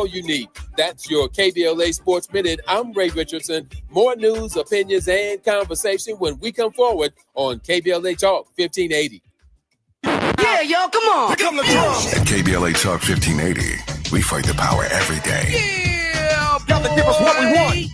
You need. That's your KBLA Sports Minute. I'm Ray Richardson. More news, opinions, and conversation when we come forward on KBLA Talk 1580. Yeah, y'all, come on. Pick up the drums. At KBLA Talk 1580, we fight the power every day. Yeah, gotta give us what we want.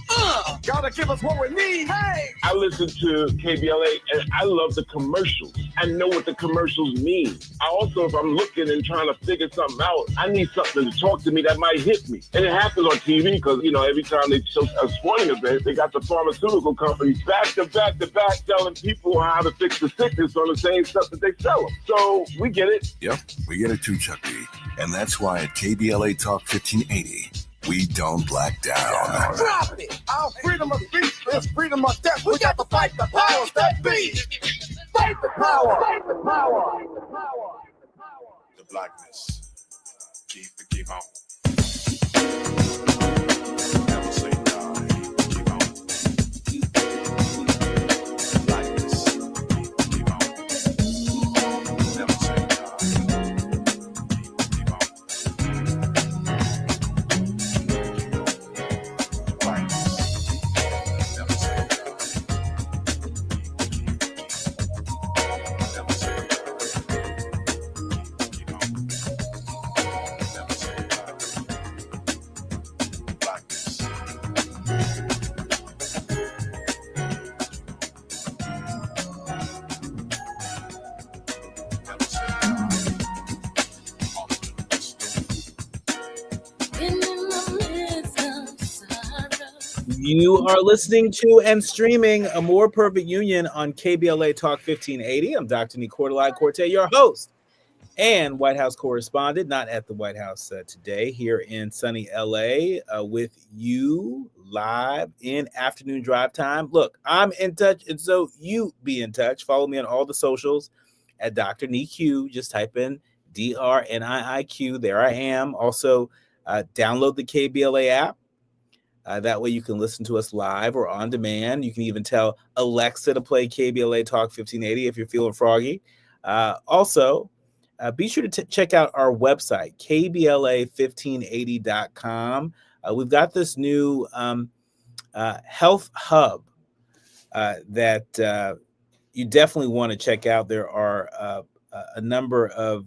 Gotta give us what we need. Hey. I listen to KBLA and I love the commercials. I know what the commercials mean. I also, if I'm looking and trying to figure something out, I need something to talk to me that might hit me. And it happens on TV because, every time they show a sporting event, they got the pharmaceutical companies back to back telling people how to fix the sickness on the same stuff that they sell them. So we get it. Yep, we get it too, Chucky. And that's why at KBLA Talk 1580, we don't black down. Drop it! Our freedom of speech is freedom of death. We got to fight the powers that be. Fight the power. Fight the power. The blackness. Keep on. Never say die. Keep on. Blackness. Keep on. Never say die. Keep on. You are listening to and streaming A More Perfect Union on KBLA Talk 1580. I'm Dr. Nii-Quartelai Quartey, your host and White House correspondent, not at the White House today, here in sunny LA with you live in afternoon drive time. Look, I'm in touch, and so you be in touch. Follow me on all the socials at Dr. Nii-Q. Just type in DRNIIQ. There I am. Also, download the KBLA app. That way you can listen to us live or on demand. You can even tell Alexa to play KBLA Talk 1580 if you're feeling froggy. Also, be sure to check out our website, KBLA1580.com. We've got this new health hub that you definitely want to check out. There are a number of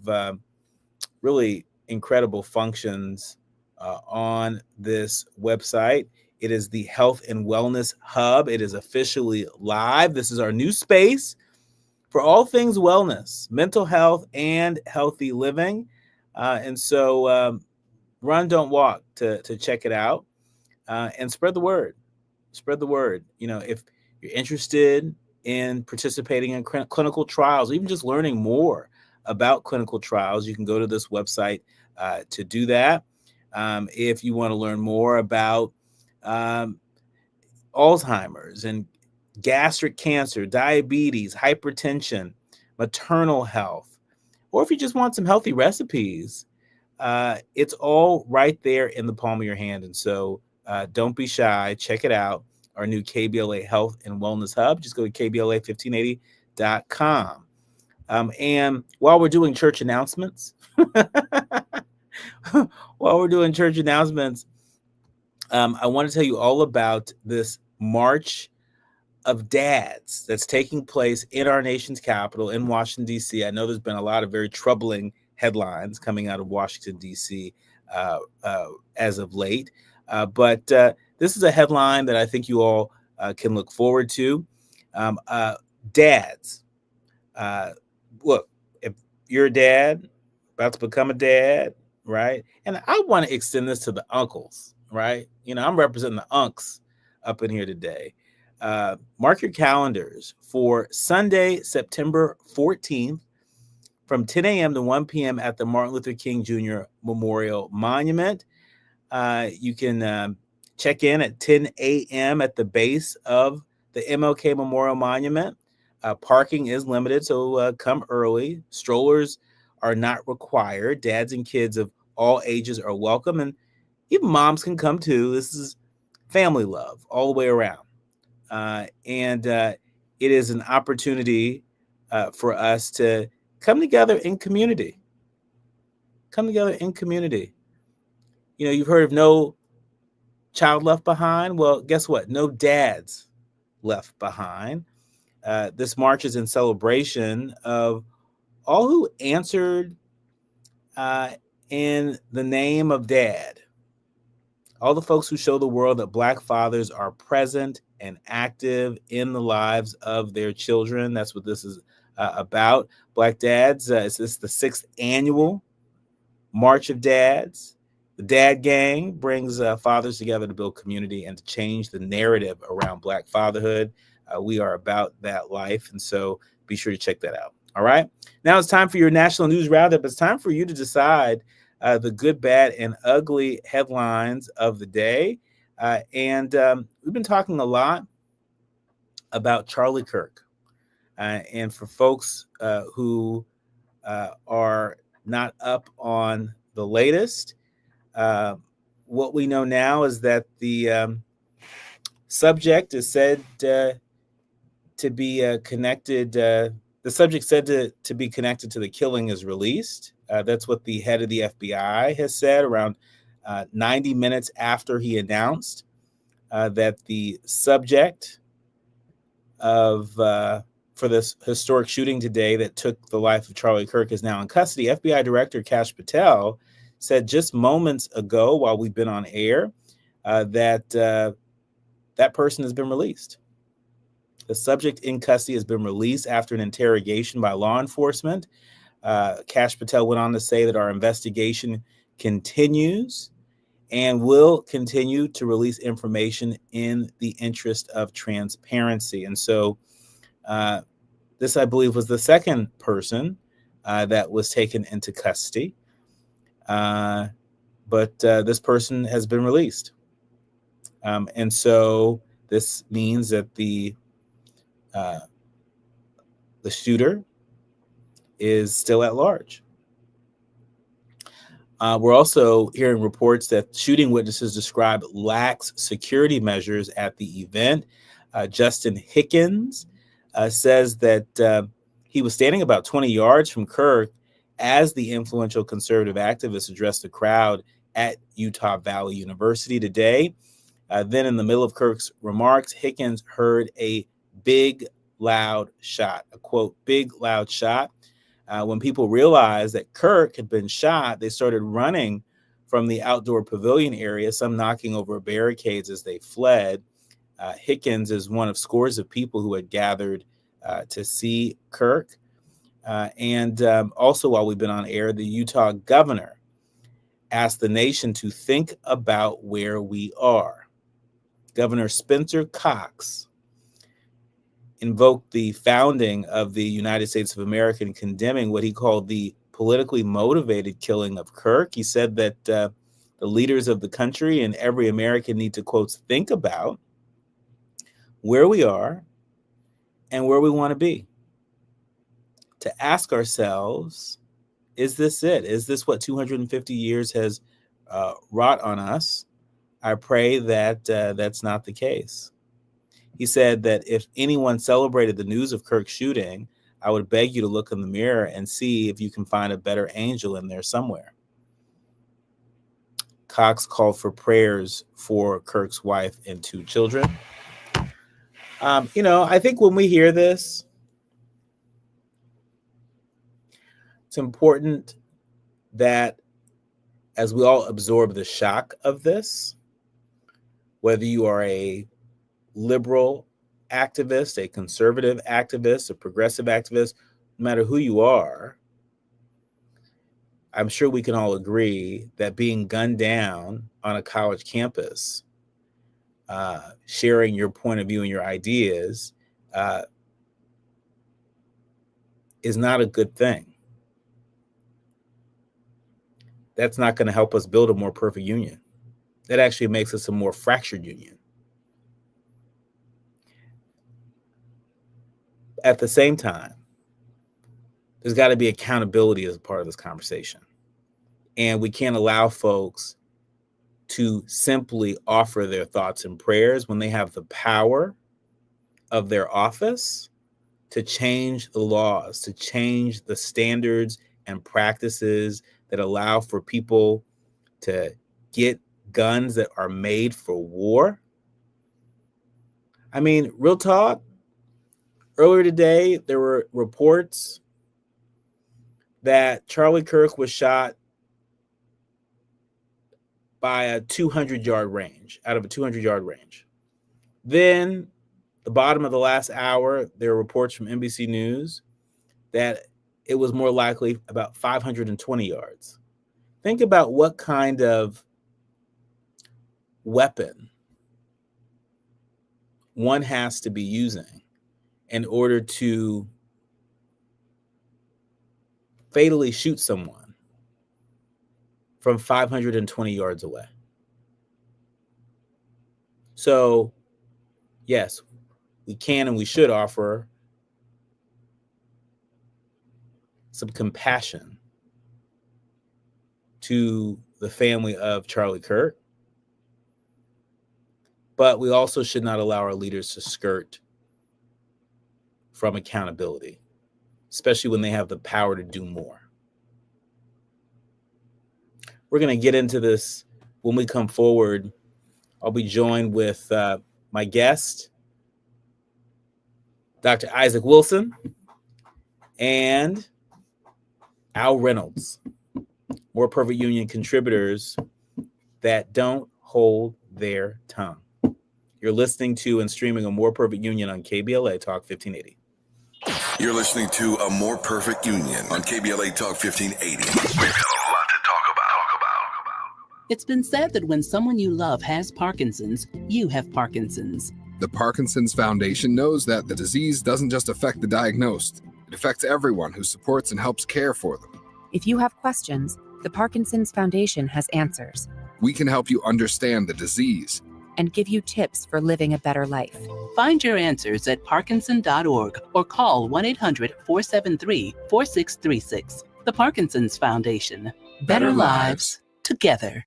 really incredible functions on this website. It is the Health and Wellness Hub. It is officially live. This is our new space for all things wellness, mental health, and healthy living. And so run, don't walk to check it out and spread the word. Spread the word. If you're interested in participating in clinical trials, or even just learning more about clinical trials, you can go to this website to do that. If you want to learn more about Alzheimer's and gastric cancer, diabetes, hypertension, maternal health, or if you just want some healthy recipes, it's all right there in the palm of your hand. And so don't be shy. Check it out. Our new KBLA Health and Wellness Hub. Just go to KBLA1580.com. And while we're doing church announcements, I want to tell you all about this March of Dads that's taking place in our nation's capital in Washington, D.C. I know there's been a lot of very troubling headlines coming out of Washington, D.C. As of late. But this is a headline that I think you all can look forward to. Dads. Look, if you're a dad, about to become a dad, right? And I want to extend this to the uncles, right? I'm representing the unks up in here today. Mark your calendars for Sunday, September 14th from 10 a.m. to 1 p.m. at the Martin Luther King Jr. Memorial Monument. You can check in at 10 a.m. at the base of the MLK Memorial Monument. Parking is limited, so come early. Strollers are not required. Dads and kids of all ages are welcome, and even moms can come too. This is family love all the way around. And it is an opportunity for us to come together in community. You've heard of No Child Left Behind. Well, guess what? No dads left behind. This march is in celebration of all who answered in the name of dad. All the folks who show the world that Black fathers are present and active in the lives of their children. That's what this is about. Black Dads, it's the 6th annual March of Dads. The Dad Gang brings fathers together to build community and to change the narrative around Black fatherhood. We are about that life, and so be sure to check that out. All right. Now it's time for your national news roundup. It's time for you to decide the good, bad, and ugly headlines of the day. And we've been talking a lot about Charlie Kirk. And for folks who are not up on the latest, what we know now is that the subject is said to be connected. The subject said to be connected to the killing is released. That's what the head of the FBI has said around 90 minutes after he announced that the subject for this historic shooting today that took the life of Charlie Kirk is now in custody. FBI Director Kash Patel said just moments ago, while we've been on air, that that person has been released. The subject in custody has been released after an interrogation by law enforcement. Kash Patel went on to say that our investigation continues and will continue to release information in the interest of transparency. And so this, I believe, was the second person that was taken into custody. But this person has been released. And so this means that the shooter is still at large. We're also hearing reports that shooting witnesses describe lax security measures at the event. Justin Hickens says that he was standing about 20 yards from Kirk as the influential conservative activist addressed the crowd at Utah Valley University today. Then in the middle of Kirk's remarks, Hickens heard a big, loud shot, a quote, big, loud shot. When people realized that Kirk had been shot, they started running from the outdoor pavilion area, some knocking over barricades as they fled. Hickens is one of scores of people who had gathered to see Kirk. And also, while we've been on air, the Utah governor asked the nation to think about where we are. Governor Spencer Cox invoked the founding of the United States of America in condemning what he called the politically motivated killing of Kirk. He said that the leaders of the country and every American need to, quote, think about where we are and where we want to be. To ask ourselves, is this it? Is this what 250 years has wrought on us? I pray that that's not the case. He said that if anyone celebrated the news of Kirk's shooting, I would beg you to look in the mirror and see if you can find a better angel in there somewhere. Cox called for prayers for Kirk's wife and 2 children. I think when we hear this, it's important that as we all absorb the shock of this, whether you are a liberal activist, a conservative activist, a progressive activist, no matter who you are, I'm sure we can all agree that being gunned down on a college campus, sharing your point of view and your ideas, is not a good thing. That's not going to help us build a more perfect union. That actually makes us a more fractured union. At the same time, there's got to be accountability as a part of this conversation. And we can't allow folks to simply offer their thoughts and prayers when they have the power of their office to change the laws, to change the standards and practices that allow for people to get guns that are made for war. I mean, real talk, earlier today, there were reports that Charlie Kirk was shot by a 200-yard range, out of a 200-yard range. Then, the bottom of the last hour, there are reports from NBC News that it was more likely about 520 yards. Think about what kind of weapon one has to be using in order to fatally shoot someone from 520 yards away. So, yes, we can and we should offer some compassion to the family of Charlie Kirk, but we also should not allow our leaders to skirt from accountability, especially when they have the power to do more. We're going to get into this when we come forward. I'll be joined with my guest, Dr. Isaac Wilson, and Al Reynolds, More Perfect Union contributors that don't hold their tongue. You're listening to and streaming A More Perfect Union on KBLA Talk 1580. You're listening to A More Perfect Union on KBLA Talk 1580. We've got a lot to talk about. It's been said that when someone you love has Parkinson's, you have Parkinson's. The Parkinson's Foundation knows that the disease doesn't just affect the diagnosed. It affects everyone who supports and helps care for them. If you have questions, the Parkinson's Foundation has answers. We can help you understand the disease and give you tips for living a better life. Find your answers at parkinson.org or call 1-800-473-4636. The Parkinson's Foundation. Better lives together.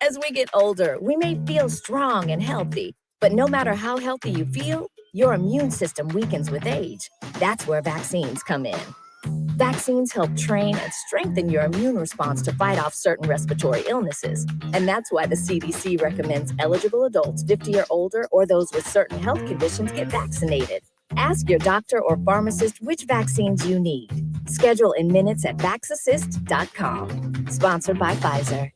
As we get older, we may feel strong and healthy, but no matter how healthy you feel, your immune system weakens with age. That's where vaccines come in. Vaccines help train and strengthen your immune response to fight off certain respiratory illnesses. And that's why the CDC recommends eligible adults 50 or older or those with certain health conditions get vaccinated. Ask your doctor or pharmacist which vaccines you need. Schedule in minutes at vaxassist.com. Sponsored by Pfizer.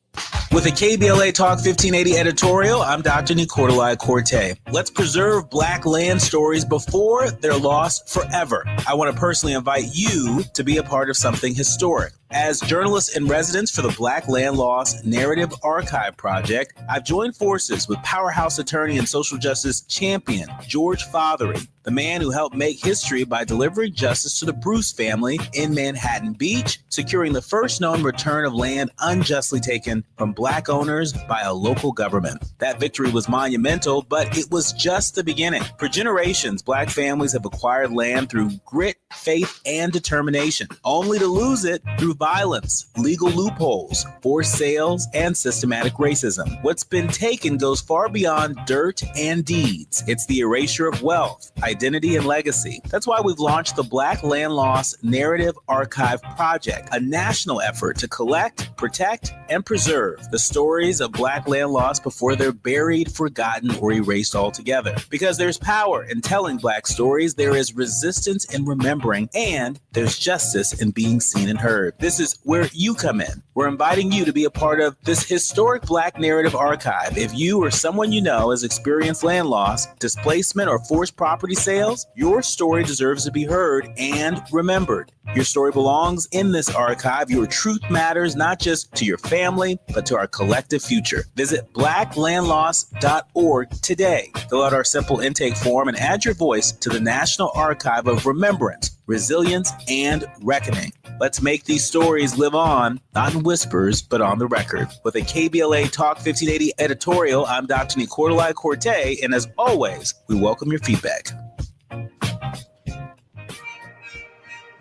With a KBLA Talk 1580 editorial, I'm Dr. Nii-Quartelai Quartey. Let's preserve Black land stories before they're lost forever. I want to personally invite you to be a part of something historic. As journalist in residence for the Black Land Lost Narrative Archive Project, I've joined forces with powerhouse attorney and social justice champion George Fothery, the man who helped make history by delivering justice to the Bruce family in Manhattan Beach, securing the first known return of land unjustly taken from Black owners by a local government. That victory was monumental, but it was just the beginning. For generations, Black families have acquired land through grit, faith, and determination, only to lose it through violence, legal loopholes, forced sales, and systematic racism. What's been taken goes far beyond dirt and deeds. It's the erasure of wealth, identity, and legacy. That's why we've launched the Black Land Lost Narrative Archive Project, a national effort to collect, protect, and preserve the stories of Black land lost before they're buried, forgotten, or erased altogether. Because there's power in telling Black stories, there is resistance in remembering, and there's justice in being seen and heard. This is where you come in. We're inviting you to be a part of this historic Black narrative archive. If you or someone you know has experienced land loss, displacement, or forced property sales, your story deserves to be heard and remembered. Your story belongs in this archive. Your truth matters not just to your family, but to our collective future. Visit blacklandlost.org today. Fill out our simple intake form and add your voice to the National Archive of Remembrance, Resilience, and Reckoning. Let's make these stories live on, not in whispers, but on the record. With a KBLA Talk 1580 editorial, I'm Dr. Nii-Quartelai Quartey, and as always, we welcome your feedback.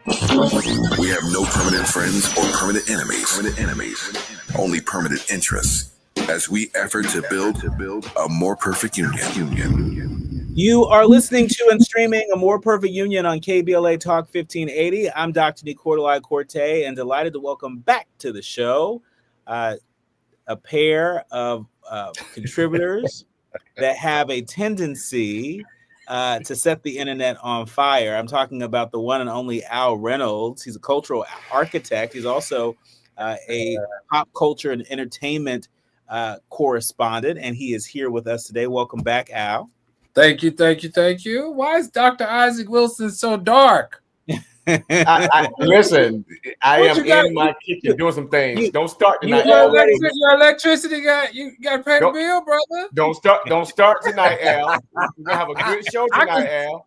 We have no permanent friends or permanent enemies. Only permanent interests as we effort to build a more perfect union. You are listening to and streaming A More Perfect Union on KBLA Talk 1580. I'm Dr. Nii-Quartelai Quartey and delighted to welcome back to the show a pair of contributors that have a tendency to set the internet on fire. I'm talking about the one and only Al Reynolds. He's a cultural architect. He's also a pop culture and entertainment correspondent, and he is here with us today. Welcome back, Al. Thank you. Why is Dr. Isaac Wilson so dark? Listen, I am in my kitchen doing some things. Don't start tonight. Your electricity you got to pay the bill, brother. Don't start tonight, Al. We're gonna have a good show tonight, Al.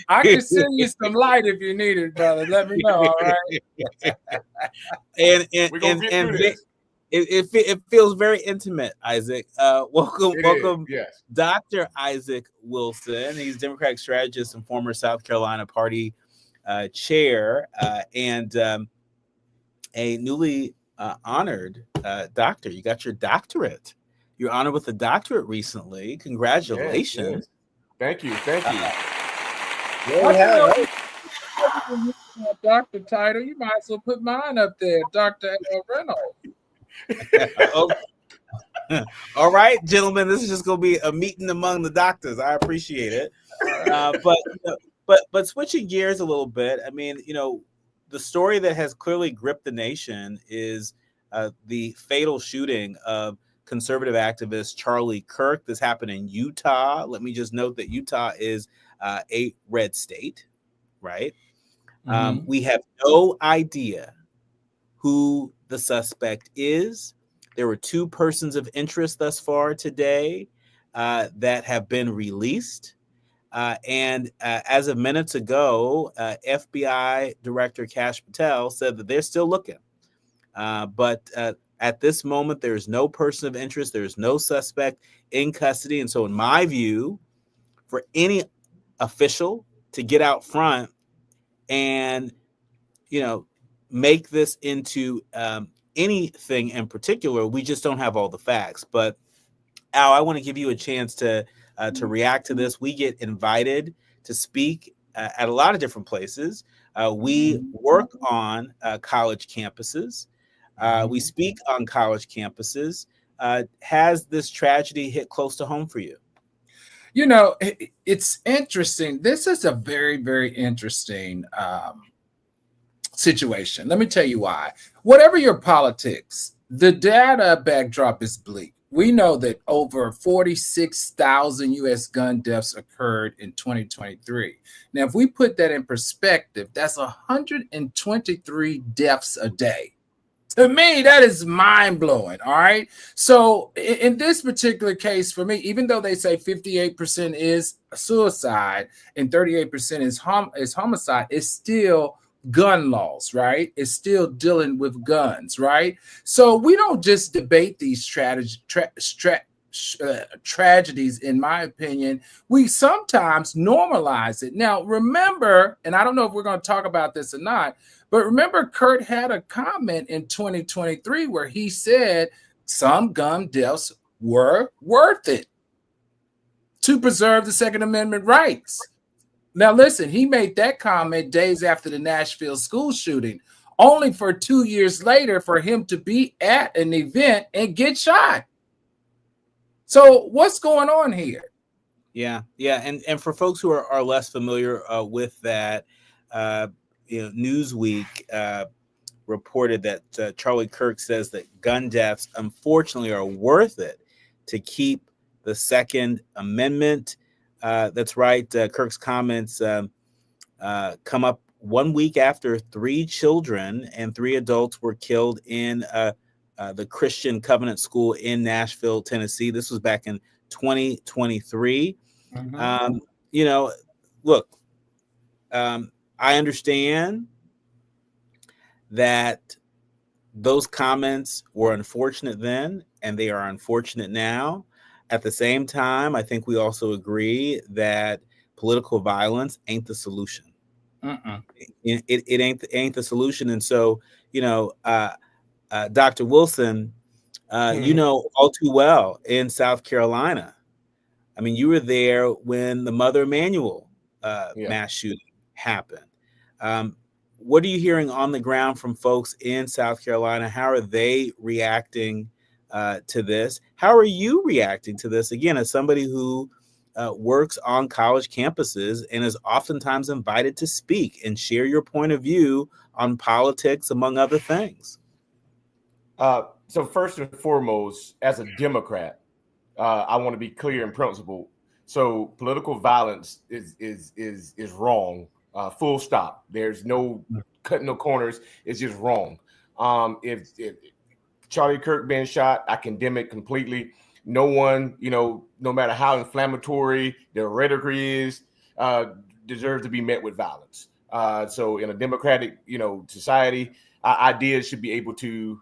I can send you some light if you need it, brother. Let me know. All right. and it feels very intimate, Isaac. Welcome, yes. Dr. Isaac Wilson. He's Democratic strategist and former South Carolina Party chair, and a newly honored doctor. You got your doctorate. You're honored with a doctorate recently. Congratulations. Yes. Thank you. Doctor title, you might as well put mine up there, Dr. Reynolds. All right, gentlemen, this is just going to be a meeting among the doctors. I appreciate it. But switching gears a little bit, I mean, the story that has clearly gripped the nation is the fatal shooting of conservative activist Charlie Kirk. This happened in Utah. Let me just note that Utah is a red state, right? Mm-hmm. We have no idea who the suspect is. There were 2 persons of interest thus far today that have been released. And as of minutes ago, FBI Director Kash Patel said that they're still looking. But at this moment, there is no person of interest. There is no suspect in custody. And so in my view, for any official to get out front and, make this into anything in particular, we just don't have all the facts. But Al, I want to give you a chance to react to this. We get invited to speak at a lot of different places. We work on college campuses. We speak on college campuses. Has this tragedy hit close to home for you? It's interesting. This is a very, very interesting situation. Let me tell you why. Whatever your politics, the data backdrop is bleak. We know that over 46,000 U.S. gun deaths occurred in 2023. Now, if we put that in perspective, that's 123 deaths a day. To me, that is mind-blowing, all right? So in this particular case, for me, even though they say 58% is suicide and 38% is homicide, it's still gun laws, right? It's still dealing with guns, right? So we don't just debate these tragedies, in my opinion. We sometimes normalize it. Now, remember, and I don't know if we're going to talk about this or not, but remember, Kurt had a comment in 2023 where he said some gun deaths were worth it to preserve the Second Amendment rights. Now, listen, he made that comment days after the Nashville school shooting, only for 2 years later for him to be at an event and get shot. So what's going on here? Yeah. And for folks who are less familiar with that, Newsweek reported that Charlie Kirk says that gun deaths, unfortunately, are worth it to keep the Second Amendment. That's right. Kirk's comments come up 1 week after 3 children and 3 adults were killed in the Christian Covenant School in Nashville, Tennessee. This was back in 2023. Mm-hmm. Look, I understand that those comments were unfortunate then, and they are unfortunate now. At the same time, I think we also agree that political violence ain't the solution. It ain't the solution. And so, Dr. Wilson, all too well in South Carolina. I mean, you were there when the Mother Emanuel mass shooting happened. What are you hearing on the ground from folks in South Carolina? How are they reacting to this. How are you reacting to this? Again, as somebody who works on college campuses and is oftentimes invited to speak and share your point of view on politics, among other things. So first and foremost, as a Democrat, I want to be clear in principle. So political violence is wrong. Full stop. There's no cutting no corners. It's just wrong. If Charlie Kirk being shot, I condemn it completely. No one, no matter how inflammatory their rhetoric is, deserves to be met with violence. So in a democratic, society, ideas should be able to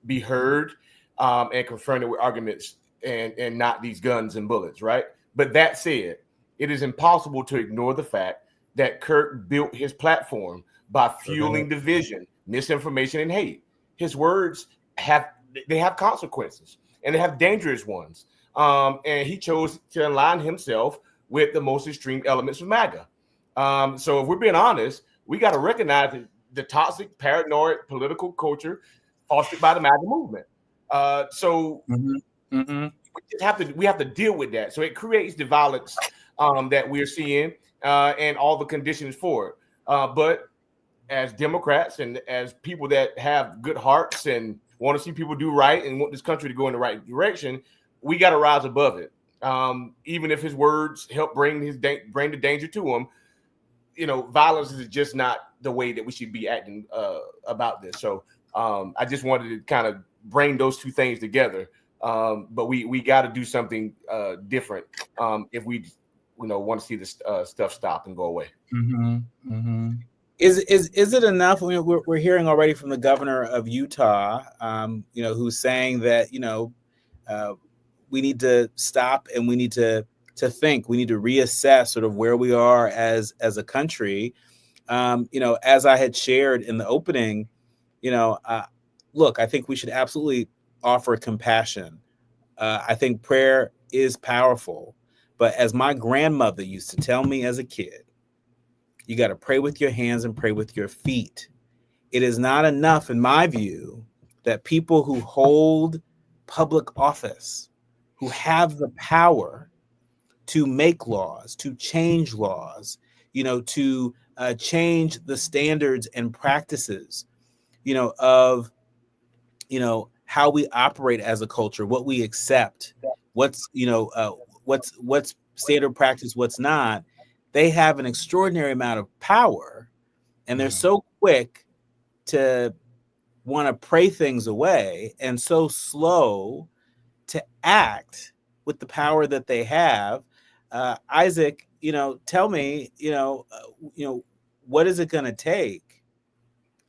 be heard and confronted with arguments and not these guns and bullets, right? But that said, it is impossible to ignore the fact that Kirk built his platform by fueling division, misinformation, and hate. His words have consequences, and they have dangerous ones. And he chose to align himself with the most extreme elements of MAGA. So if we're being honest, we got to recognize the toxic, paranoid political culture fostered by the MAGA movement. We have to deal with that. So it creates the violence that we're seeing and all the conditions for it. But as Democrats and as people that have good hearts and want to see people do right and want this country to go in the right direction, we got to rise above it. Even if his words help bring the danger to him, violence is just not the way that we should be acting about this. So I just wanted to kind of bring those two things together. But we got to do something different if we want to see this stuff stop and go away. Is it enough? I mean, we're hearing already from the governor of Utah, who's saying that we need to stop and we need to think. We need to reassess sort of where we are as a country. As I had shared in the opening, look, I think we should absolutely offer compassion. I think prayer is powerful, but as my grandmother used to tell me as a kid, you got to pray with your hands and pray with your feet. It is not enough, in my view, that people who hold public office, who have the power to make laws, to change laws, to change the standards and practices, of, how we operate as a culture, what we accept, what's standard practice, what's not. They have an extraordinary amount of power, and they're so quick to want to pray things away and so slow to act with the power that they have. Isaac, tell me, what is it going to take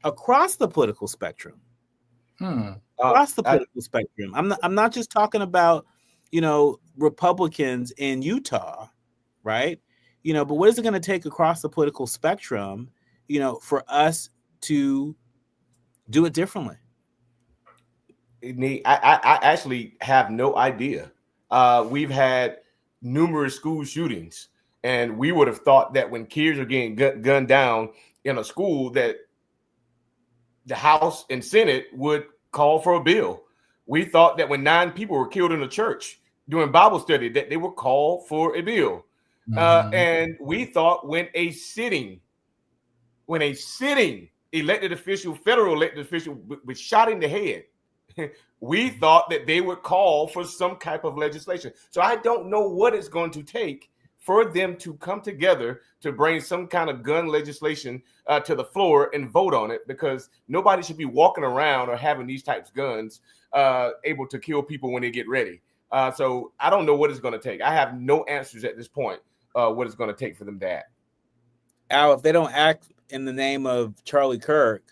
across the political spectrum? Across the political spectrum. I'm not just talking about, Republicans in Utah, right? But what is it going to take across the political spectrum, for us to do it differently? I actually have no idea. We've had numerous school shootings, and we would have thought that when kids are getting gunned down in a school, that the House and Senate would call for a bill. We thought that when 9 people were killed in a church during Bible study, that they would call for a bill. And we thought when a sitting elected official, federal elected official was shot in the head, we thought that they would call for some type of legislation. So I don't know what it's going to take for them to come together to bring some kind of gun legislation to the floor and vote on it, because nobody should be walking around or having these types of guns able to kill people when they get ready. So I don't know what it's going to take. I have no answers at this point. What it's going to take for them to act. Al, if they don't act in the name of Charlie Kirk,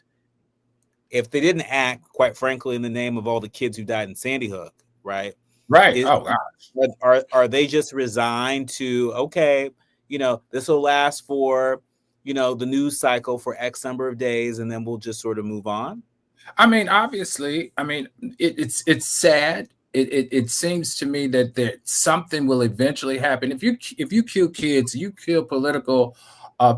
if they didn't act, quite frankly, in the name of all the kids who died in Sandy Hook, right? Right. Oh, gosh. Are they just resigned to, okay, this will last for, the news cycle for X number of days, and then we'll just sort of move on? I mean, obviously, it's sad. It seems to me that something will eventually happen. If you kill kids, you kill political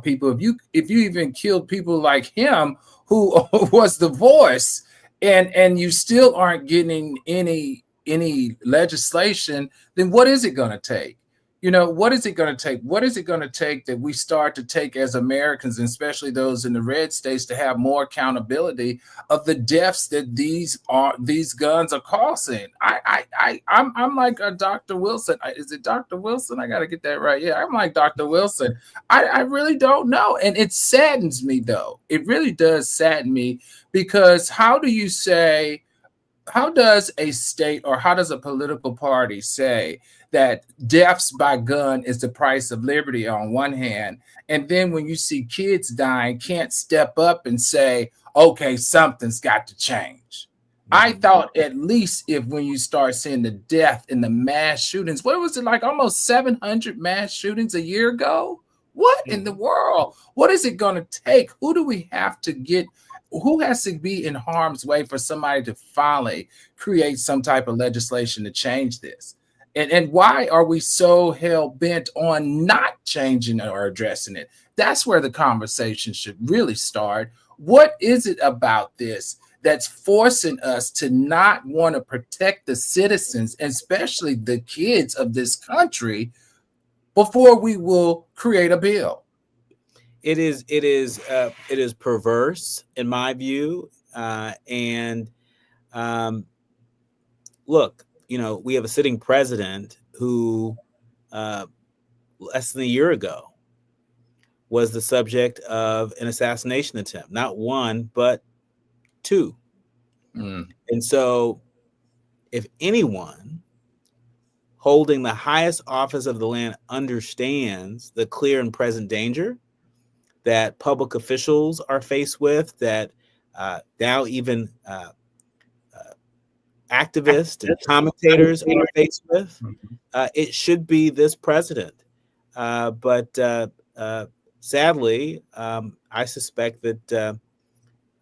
people. If you even kill people like him, who was the voice and you still aren't getting any legislation, then what is it going to take? What is it going to take? What is it going to take that we start to take as Americans, and especially those in the red states, to have more accountability of the deaths that these guns are causing? I'm like Dr. Wilson. Is it Dr. Wilson? I got to get that right. Yeah, I'm like Dr. Wilson. I really don't know. And it saddens me, though. It really does sadden me, because how does a state, or how does a political party say that deaths by gun is the price of liberty on one hand, and then when you see kids dying, can't step up and say, okay, something's got to change? I thought at least when you start seeing the death in the mass shootings, what was it, like almost 700 mass shootings a year ago? What in the world? What is it going to take? Who do we have to get? Who has to be in harm's way for somebody to finally create some type of legislation to change this? And why are we so hell-bent on not changing or addressing it? That's where the conversation should really start. What is it about this that's forcing us to not want to protect the citizens, especially the kids of this country, before we will create a bill? It is perverse in my view. Look, we have a sitting president who less than a year ago was the subject of an assassination attempt, not one, but two. And so if anyone holding the highest office of the land understands the clear and present danger that public officials are faced with, that now even activists and commentators are faced with, it should be this president. But sadly, I suspect that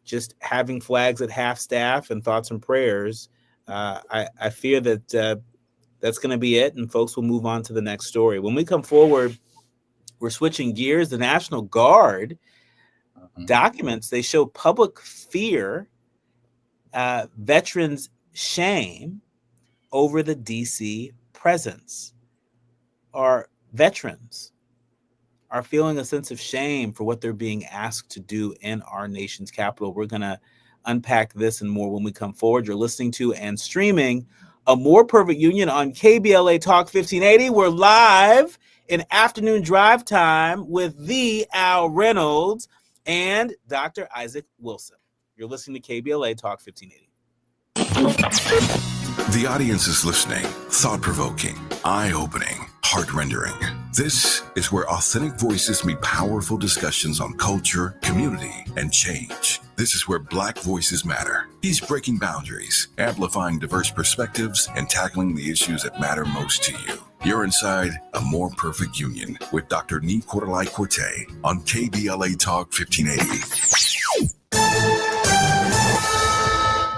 just having flags at half staff and thoughts and prayers, I fear that that's going to be it, and folks will move on to the next story. When we come forward, we're switching gears. The National Guard documents, they show public fear, veterans' shame over the DC presence. Our veterans are feeling a sense of shame for what they're being asked to do in our nation's capital. We're going to unpack this and more when we come forward. You're listening to and streaming A More Perfect Union on KBLA Talk 1580. We're live in afternoon drive time with the Al Reynolds and Dr. Isaac Wilson. You're listening to KBLA Talk 1580. The audience is listening, thought-provoking, eye-opening, heart-rendering. This is where authentic voices meet powerful discussions on culture, community, and change. This is where Black voices matter. He's breaking boundaries, amplifying diverse perspectives, and tackling the issues that matter most to you. You're inside A More Perfect Union with Dr. Nii-Quartelai Quartey on KBLA Talk 1580.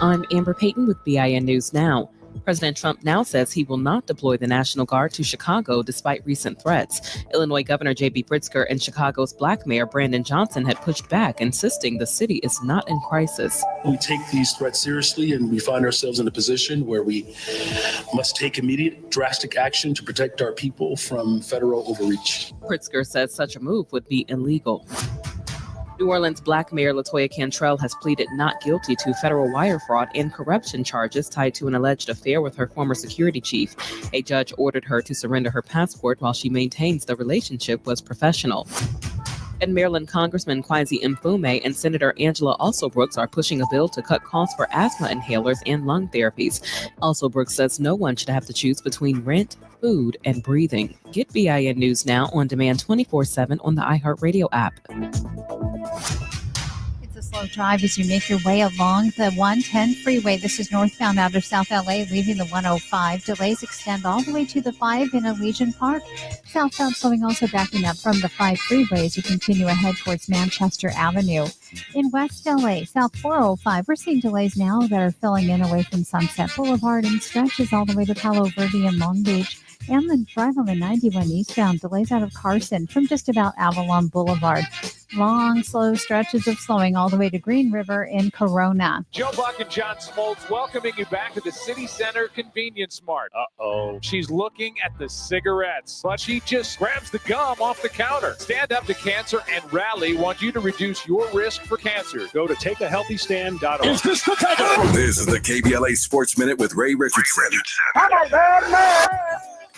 I'm Amber Payton with BIN News Now. President Trump now says he will not deploy the National Guard to Chicago despite recent threats. Illinois Governor J.B. Pritzker and Chicago's Black Mayor Brandon Johnson had pushed back, insisting the city is not in crisis. We take these threats seriously, and we find ourselves in a position where we must take immediate, drastic action to protect our people from federal overreach. Pritzker says such a move would be illegal. New Orleans Black Mayor LaToya Cantrell has pleaded not guilty to federal wire fraud and corruption charges tied to an alleged affair with her former security chief. A judge ordered her to surrender her passport while she maintains the relationship was professional. And Maryland Congressman Kwesi Mfume and Senator Angela Alsobrooks are pushing a bill to cut costs for asthma inhalers and lung therapies. Alsobrooks says no one should have to choose between rent, food, and breathing. Get BIN News Now on demand 24/7 on the iHeartRadio app. It's a slow drive as you make your way along the 110 freeway. This is northbound out of South LA, leaving the 105. Delays extend all the way to the 5 in Elysian Park. Southbound slowing, also backing up from the 5 freeway as you continue ahead towards Manchester Avenue. In West LA, South 405, we're seeing delays now that are filling in away from Sunset Boulevard and stretches all the way to Palo Verde and Long Beach. And then drive on the 91 eastbound, delays out of Carson from just about Avalon Boulevard. Long, slow stretches of slowing all the way to Green River in Corona. Joe Buck and John Smoltz welcoming you back to the City Center Convenience Mart. Uh-oh. She's looking at the cigarettes, but she just grabs the gum off the counter. Stand Up to Cancer and Rally want you to reduce your risk for cancer. Go to takeahealthystand.org. Is this the title? This is the KBLA Sports Minute with Ray Richardson. I'm a bad man.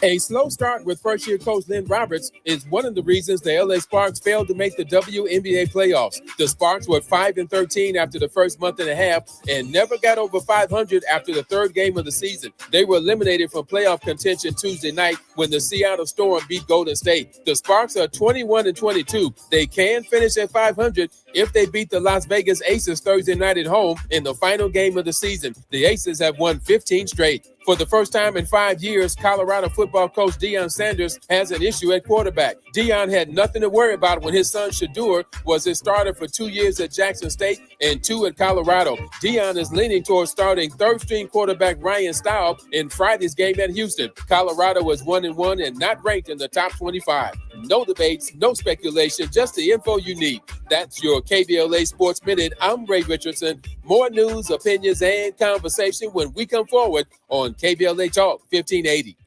A slow start with first-year coach Lynn Roberts is one of the reasons the LA Sparks failed to make the WNBA playoffs. The Sparks were 5-13 after the first month and a half and never got over 500 after the third game of the season. They were eliminated from playoff contention Tuesday night when the Seattle Storm beat Golden State. The Sparks are 21-22. They can finish at 500 if they beat the Las Vegas Aces Thursday night at home in the final game of the season. The Aces have won 15 straight. For the first time in 5 years, Colorado football coach Deion Sanders has an issue at quarterback. Deion had nothing to worry about when his son Shedeur was his starter for 2 years at Jackson State and 2 at Colorado. Deion is leaning towards starting third-string quarterback Ryan Staub in Friday's game at Houston. Colorado was 1-1 and not ranked in the top 25. No debates, no speculation, just the info you need. That's your KBLA Sports Minute. I'm Ray Richardson. More news, opinions, and conversation when we come forward on KBLA Talk 1580.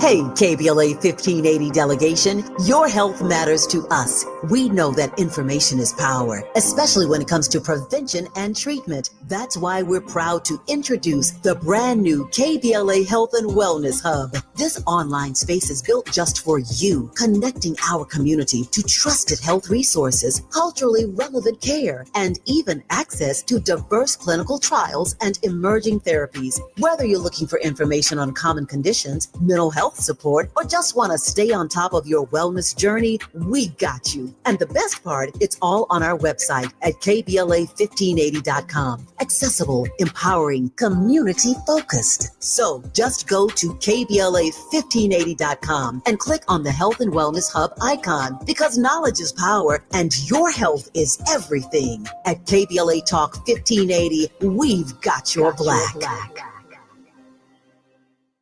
Hey, KBLA 1580 delegation, your health matters to us. We know that information is power, especially when it comes to prevention and treatment. That's why we're proud to introduce the brand new KBLA Health and Wellness Hub. This online space is built just for you, connecting our community to trusted health resources, culturally relevant care, and even access to diverse clinical trials and emerging therapies. Whether you're looking for information on common conditions, mental health support, or just want to stay on top of your wellness journey, we got you. And the best part, it's all on our website at KBLA1580.com. Accessible, empowering, community-focused. So just go to KBLA1580.com and click on the Health and Wellness Hub icon, because knowledge is power and your health is everything. At KBLA Talk 1580, we've got your black.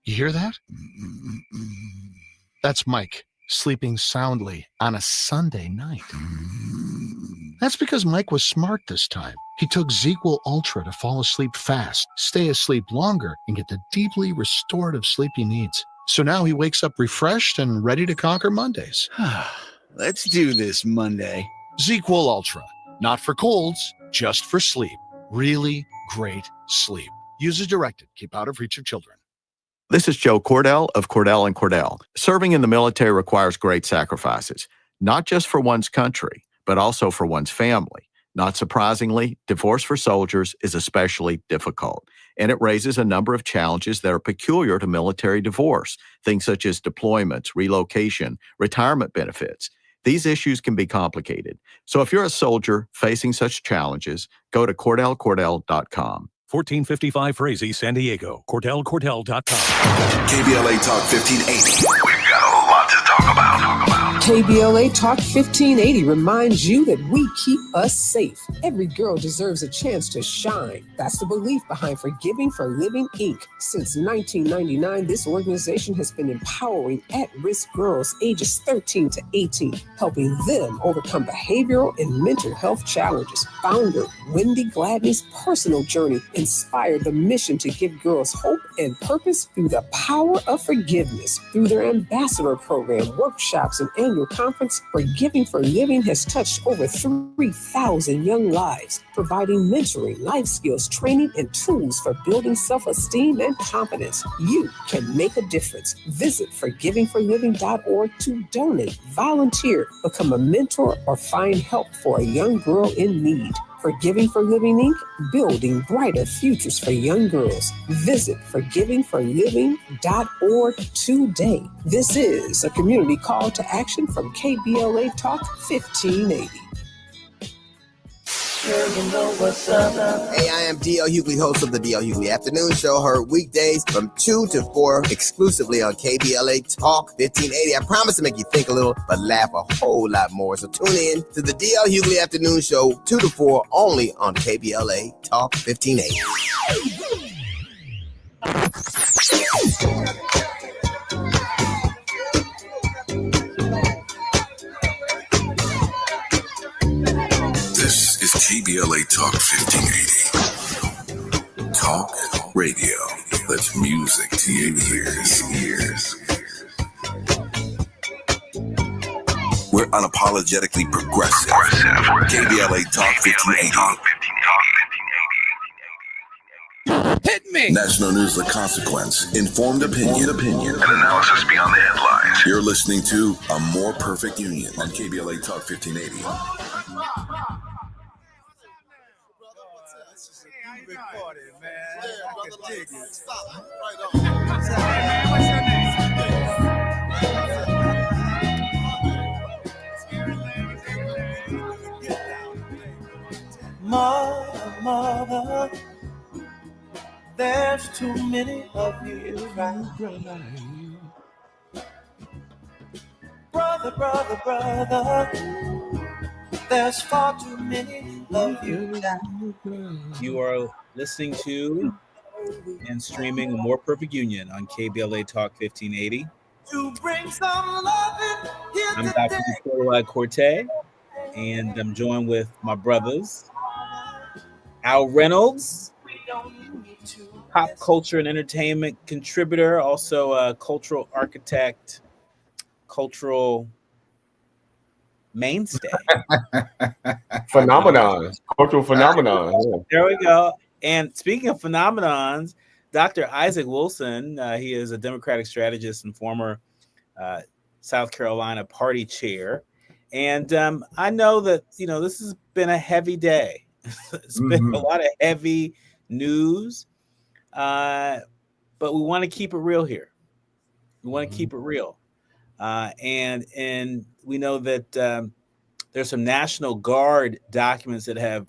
You hear that? That's Mike sleeping soundly on a Sunday night. That's because Mike was smart this time. He took ZQL Ultra to fall asleep fast, stay asleep longer, and get the deeply restorative sleep he needs. So now he wakes up refreshed and ready to conquer Mondays. Let's do this Monday. ZQL Ultra. Not for colds, just for sleep. Really great sleep. Use as directed. Keep out of reach of children. This is Joe Cordell of Cordell & Cordell. Serving in the military requires great sacrifices, not just for one's country, but also for one's family. Not surprisingly, divorce for soldiers is especially difficult, and it raises a number of challenges that are peculiar to military divorce, things such as deployments, relocation, retirement benefits. These issues can be complicated. So if you're a soldier facing such challenges, go to CordellCordell.com. 1455 Frazee, San Diego. CordellCordell.com. KBLA Talk 1580. We've got a lot to talk about. KBLA Talk 1580 reminds you that we keep us safe. Every girl deserves a chance to shine. That's the belief behind Forgiving for Living, Inc. Since 1999, this organization has been empowering at-risk girls ages 13 to 18, helping them overcome behavioral and mental health challenges. Founder Wendy Gladney's personal journey inspired the mission to give girls hope and purpose through the power of forgiveness. Through their ambassador program, workshops, and annual conference, Forgiving for Living has touched over 3,000 young lives, providing mentoring, life skills, training, and tools for building self-esteem and confidence. You can make a difference. Visit forgivingforliving.org to donate, volunteer, become a mentor, or find help for a young girl in need. Forgiving for Living, Inc., building brighter futures for young girls. Visit forgivingforliving.org today. This is a community call to action from KBLA Talk 1580. Hey, I am D.L. Hughley, host of the D.L. Hughley Afternoon Show, heard weekdays from 2 to 4 exclusively on KBLA Talk 1580. I promise to make you think a little, but laugh a whole lot more. So tune in to the D.L. Hughley Afternoon Show 2 to 4 only on KBLA Talk 1580. KBLA Talk 1580. Talk radio. That's music to your ears. We're unapologetically progressive. KBLA Talk 1580. Hit me! National news of consequence, informed opinion, and analysis beyond the headlines. You're listening to A More Perfect Union on KBLA Talk 1580. Mother, there's too many of you crying. Brother, there's far too many of you. You are listening to and streaming A More Perfect Union on KBLA Talk 1580. To bring some loving here I'm today. Dr. Nii-Quartelai Quartey, and I'm joined with my brothers, Al Reynolds, pop culture and entertainment contributor, also a cultural architect, cultural mainstay. Phenomenon. Cultural phenomenon. Yeah. There we go. And speaking of phenomenons, Dr. Isaac Wilson, he is a Democratic strategist and former South Carolina party chair. And I know that, this has been a heavy day. It's been a lot of heavy news, but we want to keep it real here. We want to keep it real. And we know that there's some National Guard documents that have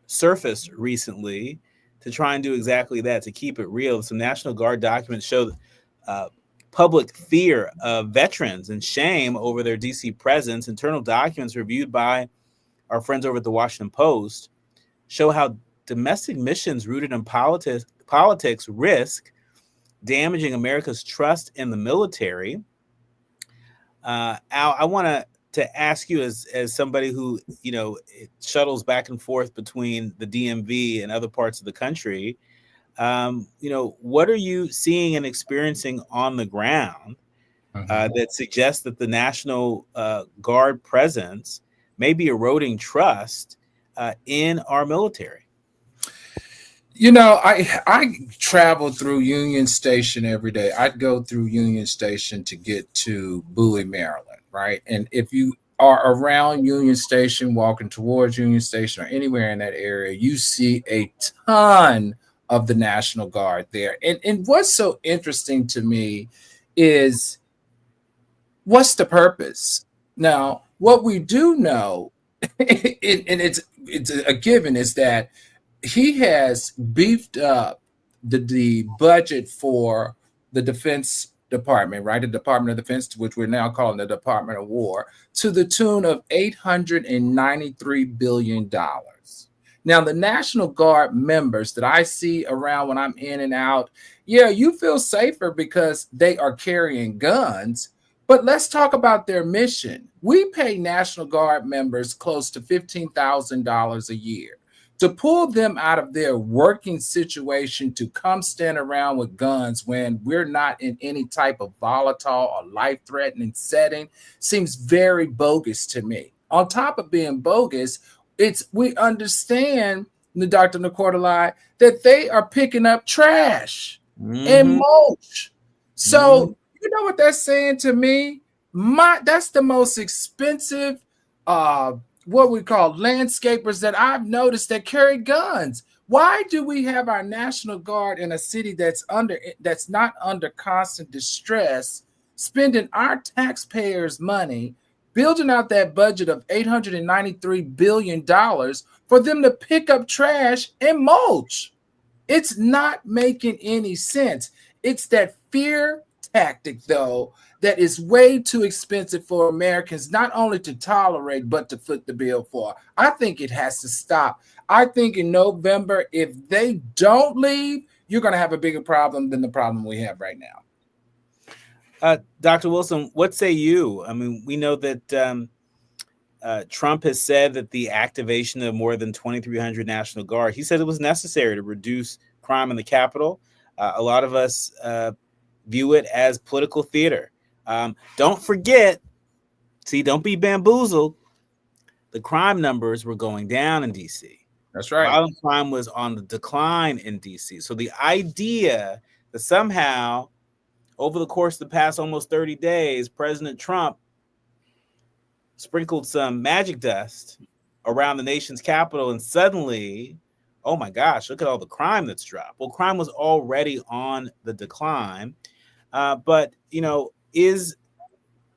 surfaced recently to try and do exactly that, to keep it real. Some National Guard documents show public fear of veterans and shame over their DC presence. Internal documents reviewed by our friends over at the Washington Post show how domestic missions rooted in politics risk damaging America's trust in the military. Al, I want to ask you, as somebody who shuttles back and forth between the DMV and other parts of the country, what are you seeing and experiencing on the ground that suggests that the National Guard presence may be eroding trust in our military? I travel through Union Station every day. I'd go through Union Station to get to Bowie, Maryland, right? And if you are around Union Station, walking towards Union Station or anywhere in that area, you see a ton of the National Guard there. And what's so interesting to me is, what's the purpose? Now, what we do know, and it's a given, is that he has beefed up the budget for the Defense Department, right? The Department of Defense, which we're now calling the Department of War, to the tune of $893 billion. Now, the National Guard members that I see around when I'm in and out, yeah, you feel safer because they are carrying guns. But let's talk about their mission. We pay National Guard members close to $15,000 a year. To pull them out of their working situation to come stand around with guns when we're not in any type of volatile or life-threatening setting seems very bogus to me. On top of being bogus, we understand, Dr. Nii-Quartelai, that they are picking up trash and mulch. So you know what that's saying to me? That's the most expensive what we call landscapers that I've noticed that carry guns. Why do we have our National Guard in a city that's not under constant distress, spending our taxpayers' money, building out that budget of $893 billion for them to pick up trash and mulch? It's not making any sense. It's that fear tactic, though, that is way too expensive for Americans not only to tolerate, but to foot the bill for. I think it has to stop. I think in November, if they don't leave, you're going to have a bigger problem than the problem we have right now. Dr. Wilson, what say you? I mean, we know that Trump has said that the activation of more than 2,300 National Guard, he said it was necessary to reduce crime in the Capitol. A lot of us view it as political theater. Don't forget, don't be bamboozled. The crime numbers were going down in D.C. That's right. Violent crime was on the decline in D.C. So the idea that somehow over the course of the past almost 30 days, President Trump sprinkled some magic dust around the nation's capital and suddenly, oh my gosh, look at all the crime that's dropped. Well, crime was already on the decline. But, is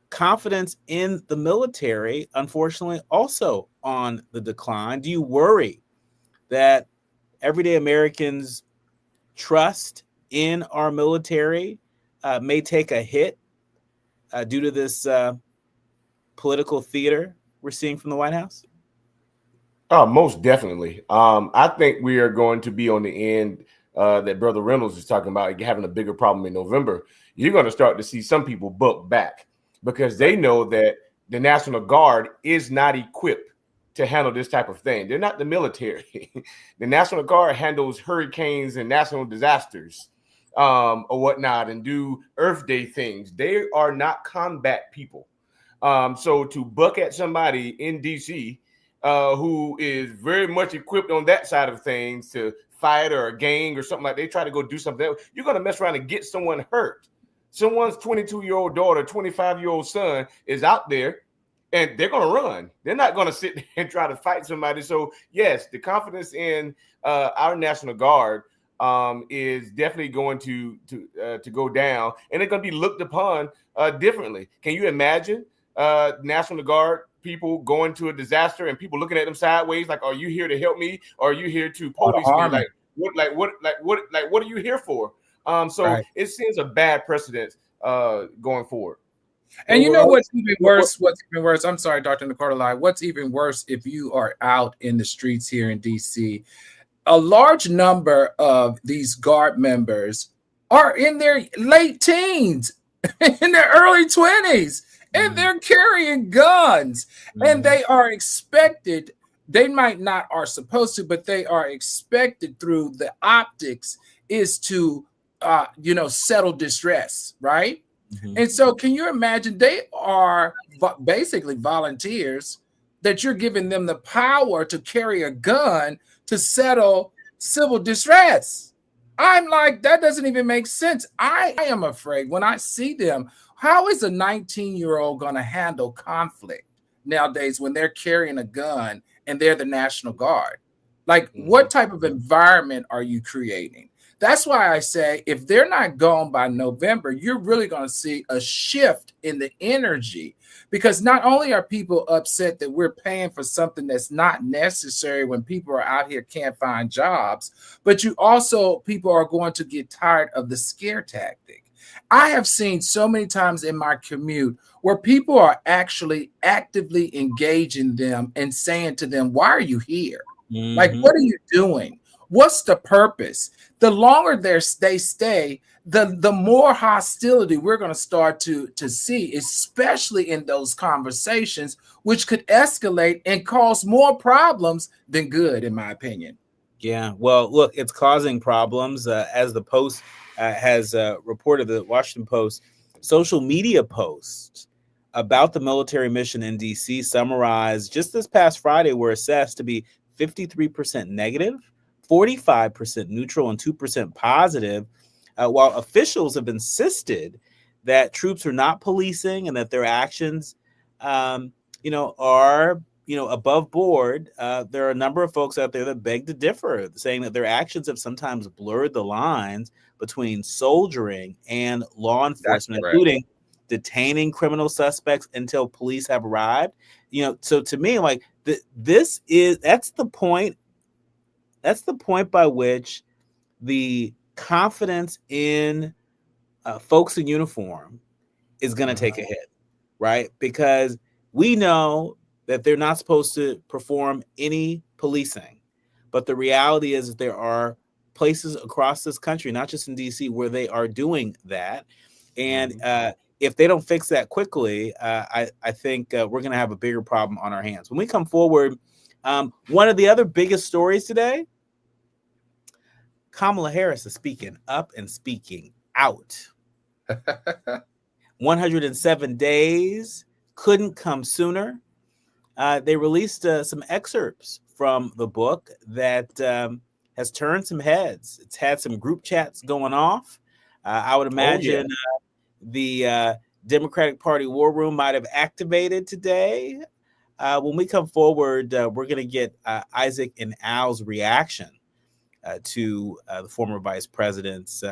confidence in the military, unfortunately, also on the decline? Do you worry that everyday Americans' trust in our military may take a hit due to this political theater we're seeing from the White House? Oh, most definitely. I think we are going to be on the end that Brother Reynolds is talking about, having a bigger problem in November. You're going to start to see some people buck back because they know that the National Guard is not equipped to handle this type of thing. They're not the military. The National Guard handles hurricanes and national disasters or whatnot and do Earth Day things. They are not combat people. So to buck at somebody in D.C. Who is very much equipped on that side of things to fight or a gang or something like they try to go do something, you're going to mess around and get someone hurt. Someone's 22-year-old daughter, 25-year-old son is out there and they're going to run. They're not going to sit there and try to fight somebody. So, yes, the confidence in our National Guard is definitely going to go down, and they're going to be looked upon differently. Can you imagine National Guard people going to a disaster and people looking at them sideways like, are you here to help me or are you here to police me? What are you here for? So it seems a bad precedent going forward. And you know what's even worse? I'm sorry, Dr. Nii-Quartelai. What's even worse if you are out in the streets here in D.C., a large number of these Guard members are in their late teens, in their early 20s. And they're carrying guns, and they are expected. They might not are supposed to, but they are expected through the optics is to, settle distress, right? And so, can you imagine? They are basically volunteers that you're giving them the power to carry a gun to settle civil distress. I'm like, that doesn't even make sense. I am afraid when I see them. How is a 19-year-old going to handle conflict nowadays when they're carrying a gun and they're the National Guard? Like, what type of environment are you creating? That's why I say if they're not gone by November, you're really going to see a shift in the energy, because not only are people upset that we're paying for something that's not necessary when people are out here can't find jobs, but people are going to get tired of the scare tactic. I have seen so many times in my commute where people are actually actively engaging them and saying to them, why are you here? Like, what are you doing? What's the purpose? The longer they stay, the more hostility we're going to start to see, especially in those conversations, which could escalate and cause more problems than good, in my opinion. Yeah, well, look, it's causing problems. As the Post has reported, the Washington Post, social media posts about the military mission in D.C. summarized just this past Friday were assessed to be 53% negative, 45% neutral, and 2% positive, while officials have insisted that troops are not policing and that their actions, are above board. There are a number of folks out there that beg to differ, saying that their actions have sometimes blurred the lines between soldiering and law enforcement, including detaining criminal suspects until police have arrived. So to me, like that's the point. That's the point by which the confidence in folks in uniform is going to take a hit, right? Because we know that they're not supposed to perform any policing. But the reality is that there are places across this country, not just in D.C., where they are doing that. And if they don't fix that quickly, I think we're going to have a bigger problem on our hands. When we come forward, one of the other biggest stories today, Kamala Harris is speaking up and speaking out. 107 days couldn't come sooner. They released some excerpts from the book that has turned some heads. It's had some group chats going off. I would imagine the Democratic Party war room might have activated today. When we come forward, we're going to get Isaac and Al's reaction to the former vice president's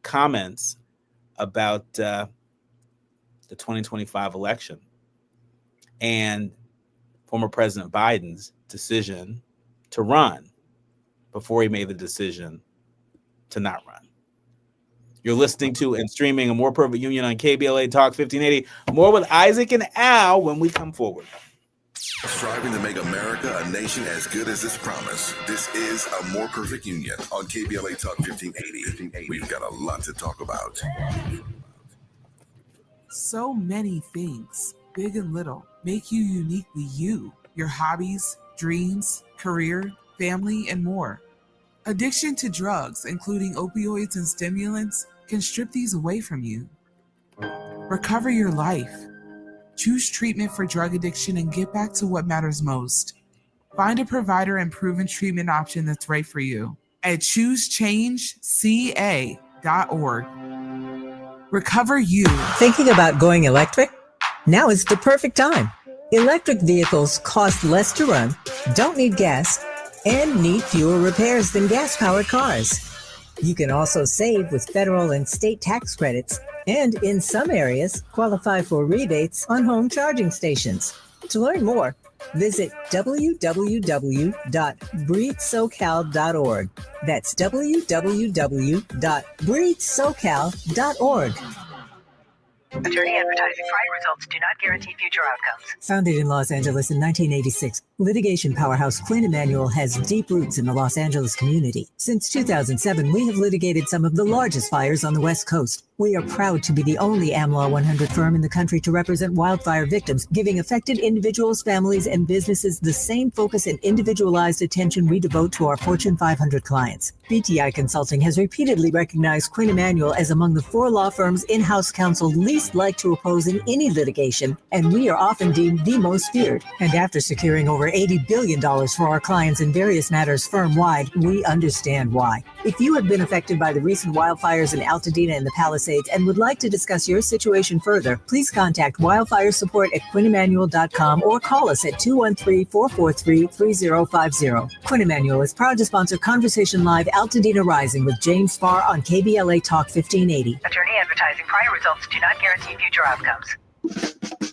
comments about the 2025 election and former President Biden's decision to run before he made the decision to not run. You're listening to and streaming A More Perfect Union on KBLA Talk 1580. More with Isaac and Al when we come forward. Striving to make America a nation as good as its promise. This is A More Perfect Union on KBLA Talk 1580. We've got a lot to talk about. So many things, big and little, make you uniquely you. Your hobbies, dreams, career, family, and more. Addiction to drugs, including opioids and stimulants, can strip these away from you. Recover your life. Choose treatment for drug addiction and get back to what matters most. Find a provider and proven treatment option that's right for you at choosechangeca.org. Recover you. Thinking about going electric? Now is the perfect time. Electric vehicles cost less to run, don't need gas, and need fewer repairs than gas-powered cars. You can also save with federal and state tax credits, and in some areas, qualify for rebates on home charging stations. To learn more, visit www.breathesocal.org. That's www.breathesocal.org. Attorney advertising prior results do not guarantee future outcomes. Founded in Los Angeles in 1986, litigation powerhouse Quinn Emanuel has deep roots in the Los Angeles community. Since 2007, we have litigated some of the largest fires on the West Coast. We are proud to be the only AmLaw 100 firm in the country to represent wildfire victims, giving affected individuals, families, and businesses the same focus and individualized attention we devote to our Fortune 500 clients. BTI Consulting has repeatedly recognized Quinn Emanuel as among the 4 law firms in-house counsel least liked to oppose in any litigation, and we are often deemed the most feared. And after securing over $80 billion for our clients in various matters firm-wide, we understand why. If you have been affected by the recent wildfires in Altadena and the Palisades and would like to discuss your situation further, please contact wildfire support at QuinnEmanuel.com or call us at 213-443-3050. Quinn Emanuel is proud to sponsor Conversation Live Altadena Rising with James Farr on KBLA Talk 1580. Attorney advertising prior results do not guarantee future outcomes.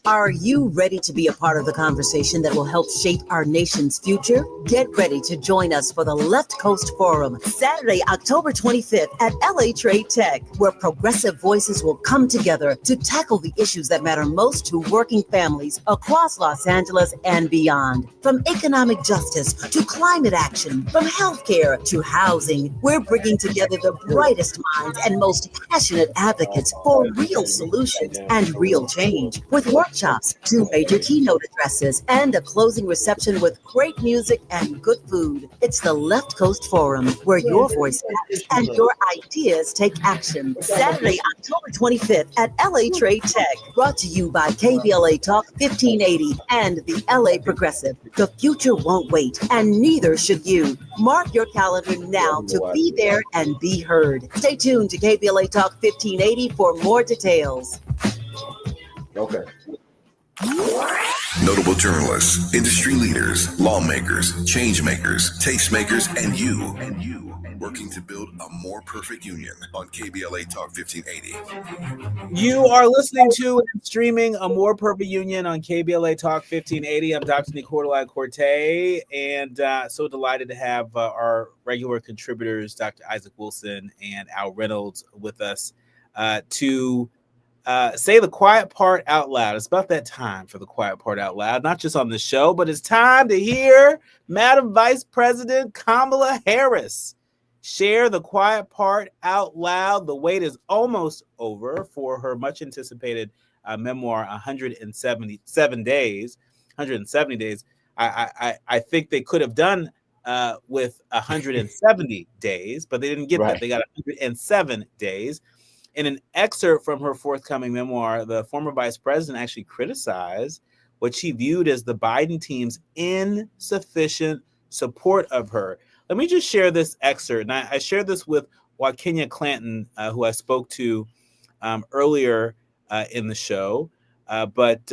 Are you ready to be a part of the conversation that will help shape our nation's future? Get ready to join us for the Left Coast Forum, Saturday, October 25th at LA Trade Tech, where progressive voices will come together to tackle the issues that matter most to working families across Los Angeles and beyond. From economic justice to climate action, from healthcare to housing, we're bringing together the brightest minds and most passionate advocates for real solutions and real change. With workshops, 2 major keynote addresses, and a closing reception with great music and good food. It's the Left Coast Forum, where your voice matters and your ideas take action. Saturday, October 25th at LA Trade Tech. Brought to you by KBLA Talk 1580 and the LA Progressive. The future won't wait, and neither should you. Mark your calendar now to be there and be heard. Stay tuned to KBLA Talk 1580 for more details. Okay. Notable journalists, industry leaders, lawmakers, change makers, tastemakers, and you working to build a more perfect union on KBLA Talk 1580. You are listening to and streaming A More Perfect Union on KBLA Talk 1580. I'm Dr. Nii-Quartelai Quartey, and so delighted to have our regular contributors, Dr. Isaac Wilson and Al Reynolds, with us to say the quiet part out loud. It's about that time for the quiet part out loud, not just on the show, but it's time to hear Madam Vice President Kamala Harris. share the quiet part out loud. The wait is almost over for her much anticipated memoir, 177 days, 170 days. I think they could have done with 170 days, but they didn't get that. They got 107 days. In an excerpt from her forthcoming memoir, the former vice president actually criticized what she viewed as the Biden team's insufficient support of her. Let me just share this excerpt. And I shared this with Wakinya Clanton, who I spoke to earlier in the show. But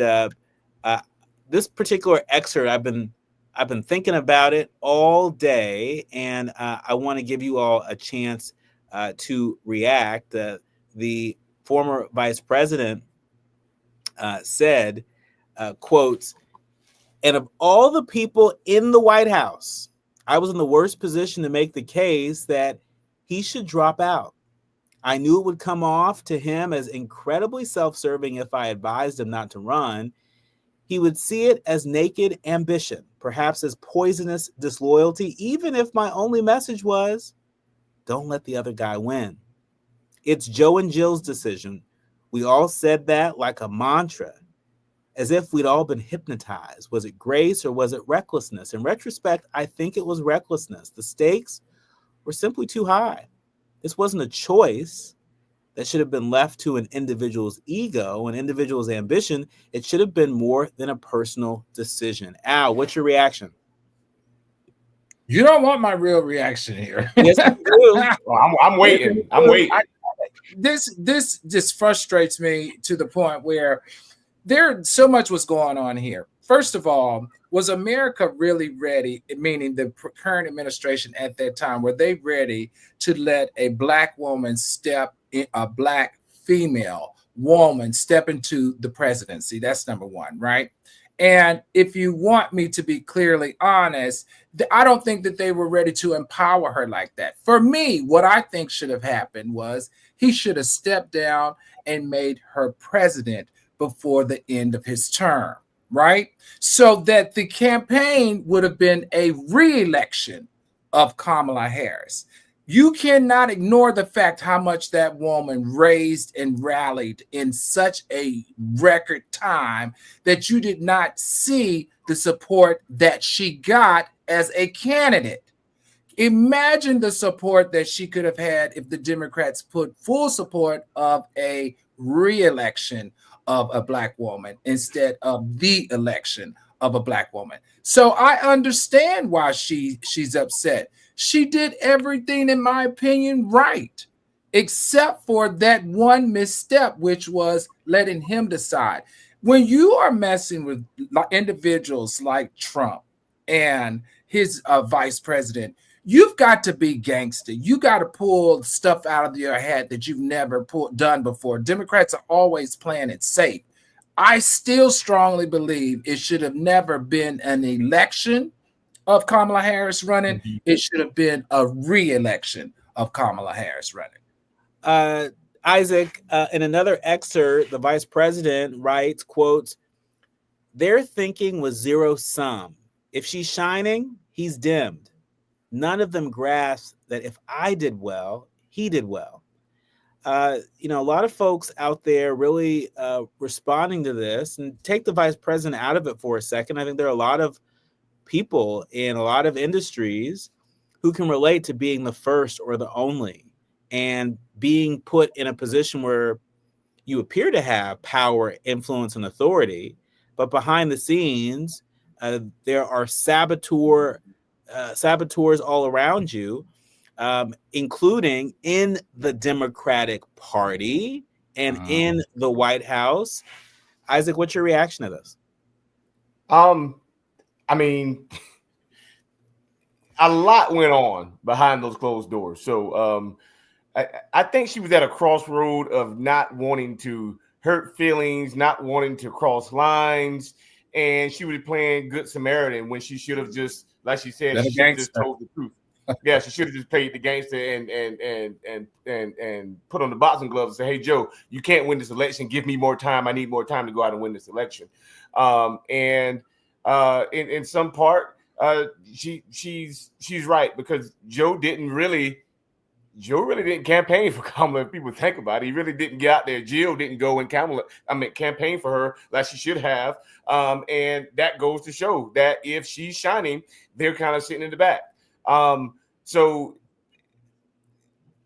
this particular excerpt, I've been thinking about it all day, and I want to give you all a chance to react. The former vice president said, quotes, "And of all the people in the White House, I was in the worst position to make the case that he should drop out. I knew it would come off to him as incredibly self-serving if I advised him not to run. He would see it as naked ambition, perhaps as poisonous disloyalty, even if my only message was, don't let the other guy win. It's Joe and Jill's decision. We all said that like a mantra, as if we'd all been hypnotized. Was it grace or was it recklessness? In retrospect, I think it was recklessness. The stakes were simply too high. This wasn't a choice that should have been left to an individual's ego, an individual's ambition. It should have been more than a personal decision." Al, what's your reaction? You don't want my real reaction here. Yes, I do. Well, I'm waiting. I'm waiting. This just frustrates me to the point where there so much was going on here. First of all, was America really ready, meaning the current administration at that time, were they ready to let a black woman a black female woman step into the presidency? That's number one, right? And if you want me to be clearly honest, I don't think that they were ready to empower her like that. For me, what I think should have happened was he should have stepped down and made her president before the end of his term, right? So that the campaign would have been a re-election of Kamala Harris. You cannot ignore the fact how much that woman raised and rallied in such a record time that you did not see the support that she got as a candidate. Imagine the support that she could have had if the Democrats put full support of a re-election of a black woman instead of the election of a black woman. So I understand why she's upset. She did everything, in my opinion, right, except for that one misstep, which was letting him decide. When you are messing with individuals like Trump and his vice president, you've got to be gangster. You got to pull stuff out of your head that you've never done before. Democrats are always playing it safe. I still strongly believe it should have never been an election of Kamala Harris running. Mm-hmm. It should have been a re-election of Kamala Harris running. Isaac, in another excerpt, the vice president writes, quotes, "Their thinking was zero sum. If she's shining, he's dimmed. None of them grasped that if I did well, he did well." A lot of folks out there really responding to this, and take the vice president out of it for a second. I think there are a lot of people in a lot of industries who can relate to being the first or the only and being put in a position where you appear to have power, influence, and authority, but behind the scenes, there are saboteurs all around you, including in the Democratic Party and in the White House. Isaac, what's your reaction to this? I mean, a lot went on behind those closed doors. So I think she was at a crossroad of not wanting to hurt feelings, not wanting to cross lines, and she was playing Good Samaritan when she should have just, like she said, she should have just told the truth. Yeah, she should have just played the gangster and put on the boxing gloves and say, "Hey, Joe, you can't win this election. Give me more time. I need more time to go out and win this election." In some part, she's right, because Joe didn't really Joe really didn't campaign for Kamala. If people think about it, he really didn't get out there. Jill didn't go and campaign for her like she should have. And that goes to show that if she's shining, they're kind of sitting in the back. So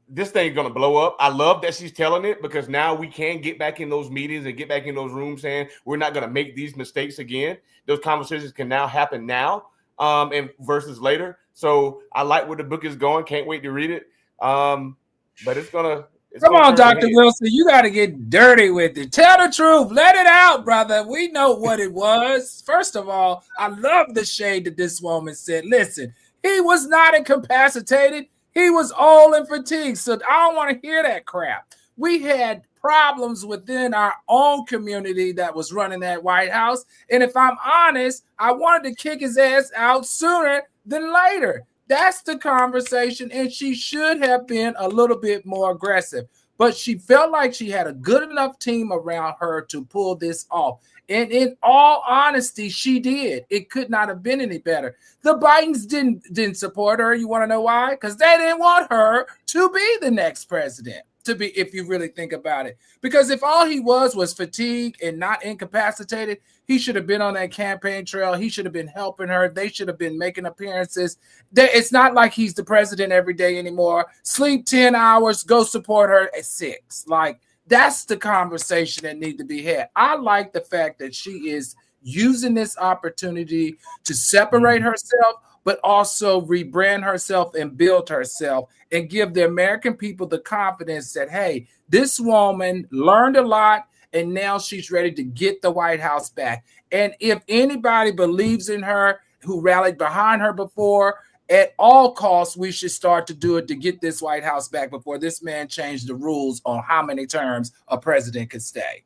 this thing's going to blow up. I love that she's telling it, because now we can get back in those meetings and get back in those rooms saying we're not going to make these mistakes again. Those conversations can now happen now and versus later. So I like where the book is going. Can't wait to read it. But it's going to. Come on, Dr. Wilson. You got to get dirty with it. Tell the truth. Let it out, brother. We know what it was. First of all, I love the shade that this woman said. Listen, he was not incapacitated. He was old and fatigued. So I don't want to hear that crap. We had problems within our own community that was running that White House. And if I'm honest, I wanted to kick his ass out sooner than later. That's the conversation. And she should have been a little bit more aggressive. But she felt like she had a good enough team around her to pull this off. And in all honesty, she did. It could not have been any better. The Bidens didn't support her. You want to know why? Because they didn't want her to be the next president. If you really think about it. Because if all he was fatigued and not incapacitated, he should have been on that campaign trail. He should have been helping her. They should have been making appearances. It's not like he's the president every day anymore. Sleep 10 hours, go support her at 6. Like, that's the conversation that needs to be had. I like the fact that she is using this opportunity to separate herself, but also rebrand herself and build herself and give the American people the confidence that, hey, this woman learned a lot and now she's ready to get the White House back. And if anybody believes in her, who rallied behind her before, at all costs, we should start to do it to get this White House back before this man changed the rules on how many terms a president could stay.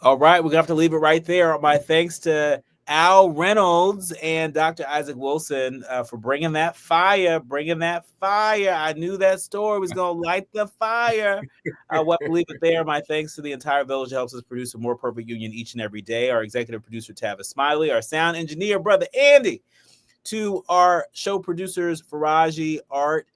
All right, we're going to have to leave it right there. My thanks to Al Reynolds and Dr. Isaac Wilson for bringing that fire. I knew that story was going to light the fire. We'll leave it there. My thanks to the entire village that helps us produce a more perfect union each and every day. Our executive producer, Tavis Smiley, our sound engineer, brother Andy, to our show producers, Faraji, Art,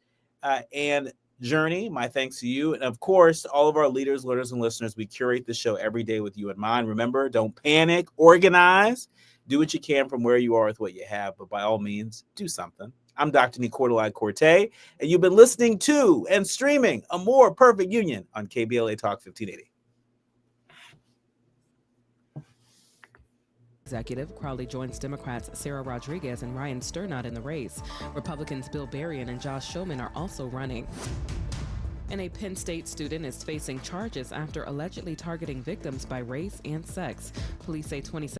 and Journey. My thanks to you. And of course, all of our leaders, learners, and listeners. We curate the show every day with you in mind. Remember, don't panic, organize. Do what you can from where you are with what you have, but by all means, do something. I'm Dr. Nii-Quartelai Quartey, and you've been listening to and streaming A More Perfect Union on KBLA Talk 1580. Executive, Crowley joins Democrats Sarah Rodriguez and Ryan Sternot in the race. Republicans Bill Berrien and Josh Showman are also running. And a Penn State student is facing charges after allegedly targeting victims by race and sex. Police say 27